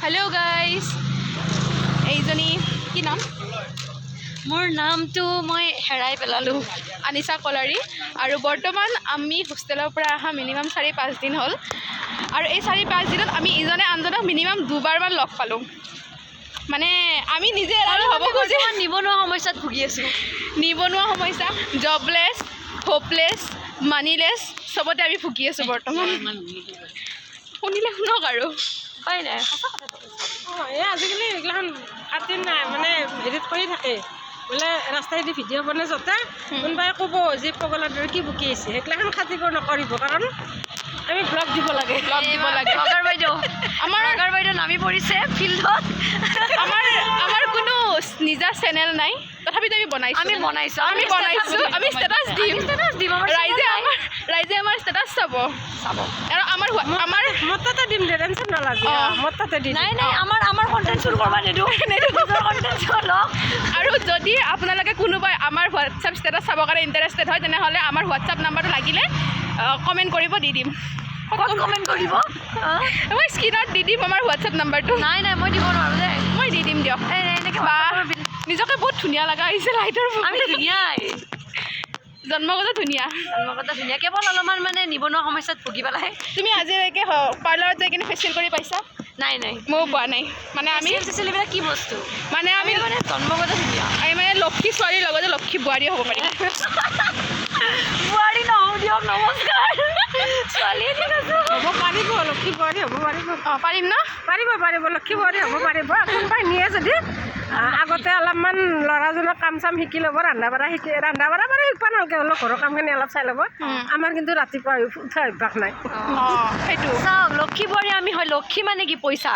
hello guys এইজনী কি নাম মোৰ নামটো মই হেৰাই পেলালোঁ আনিশা কলাৰী আৰু বৰ্তমান আমি হোষ্টেলৰ পৰা অহা মিনিমাম 4-5 দিন হ'ল আৰু এই 4-5 দিনত আমি ইজনে আনজনক মিনিমাম দুবাৰমান লগ পালোঁ মানে আমি নিজে এৰালো হ'ব খুজি নিবনুৱা সমস্যাত ভুগি আছোঁ নিবনুৱা সমস্যা জবলেছ হোপলেছ মানিলেছ চবতে আমি ভুগি আছোঁ বৰ্তমান শুনিলে শুনক আৰু উপায় নাই সঁচা কথাটো এই আজিকালি এইগিলাখন কাটি নাই মানে হেৰিত কৰি থাকে বোলে ৰাস্তাইদি ভিডিঅ' বনাই য'তে কোনোবাই ক'ব যে পগলাৰ দৰে কি বুকি আহিছে সেইগিলাখন খাতিৰ নকৰিব কাৰণ আমি ব্লগ দিব লাগে ব্লগাৰ বাইদেউ আমাৰ নামি পৰিছে ফিল্ডত আমাৰ কোনো নিজা চেনেল নাই তথাপিতো আমি বনাইছোঁ আমি ষ্টেটাছ দিম ৰাইজে আমাৰ ষ্টেটাছ চাব আৰু আমাৰ মোৰ তাতে দিম দে টেনশ্যন নালাগে মোৰ তাতে দিম নাই আমাৰ কণ্টেণ্ট শ্বুট কৰিব নিদিওঁ আৰু যদি আপোনালোকে কোনোবাই আমাৰ হোৱাটছআপ ষ্টেটাছ চাবৰ কাৰণে ইণ্টাৰেষ্টেড হয় তেনেহ'লে আমাৰ হোৱাটছআপ নাম্বাৰটো লাগিলে কমেণ্ট কৰিব দি দিম কমেণ্ট কৰিব মই স্ক্ৰীণত দি দিম আমাৰ হোৱাটছআপ নাম্বাৰটো নাই মই দিব নোৱাৰোঁ দেই মই দি দিম দিয়ক এনেকৈ নিজকে বহুত ধুনীয়া লগা আহিছে লাইটৰ আমি ধুনীয়াই জন্মগত ধুনীয়া কেৱল অলপমান মানে নিবনুৱা সমস্যাত ভুগি পেলাই তুমি আজিলৈকে পাৰ্লাৰত যাই কিনে ফেচিয়েল কৰি পাইছা নাই ময়ো পোৱা নাই মানে আমি এইবিলাক কি বস্তু মানে আমি মানে জন্মগত ধুনীয়া আমি মানে লক্ষী ছোৱালীৰ লগতে লক্ষী বোৱাৰীও হ'ব পাৰিম বোৱাৰী নহওঁ দিয়ক নমস্কাৰ ছোৱালীয়ে ঠিক আছে হ'ব পাৰিব লক্ষী বোৱাৰী হ'ব পাৰিব অঁ পাৰিম ন পাৰিব লক্ষী বোৱাৰী হ'ব পাৰিব কোনোবাই নিয়ে যদি আগতে অলপমান ল'ৰাজনক কাম চাম শিকি ল'ব ৰন্ধা বঢ়া বাৰু শিকবা নালাগে অলপ ঘৰৰ কামখিনি অলপ চাই ল'ব আমাৰ কিন্তু ৰাতিপুৱা উঠা অভ্যাস নাই অঁ সেইটো চাওক লক্ষী বোৱাৰী আমি হয় লক্ষী মানে কি পইচা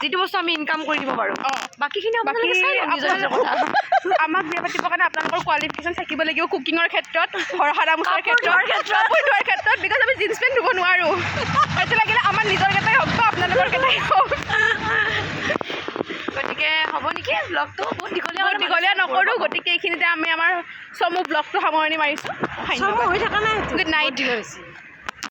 যিটো বস্তু আমি ইনকাম কৰি দিব পাৰোঁ বাকীখিনি আপোনালোকে চাই লওক নিজৰ কথা আমাক বিয়া পাতিবৰ কাৰণে আপোনালোকৰ কোৱালিফিকেশ্যন থাকিব লাগিব কুকিঙৰ ক্ষেত্ৰত ঘৰ সাৰা মোচাৰ ক্ষেত্ৰত বিকজ আমি জিন্স পেণ্ট ধুব নোৱাৰোঁ সেইটো লাগিলে আমাৰ নিজৰ কেইটাই হওক বা আপোনালোকৰ কেইটাই হওক গতিকে হ'ব নেকি ব্লগটো বহুত দীঘলীয়া নকৰোঁ গতিকে এইখিনিতে আমি আমাৰ চমু ব্লগটো সামৰণি মাৰিছোঁ হৈ থকা নাই গুড নাইট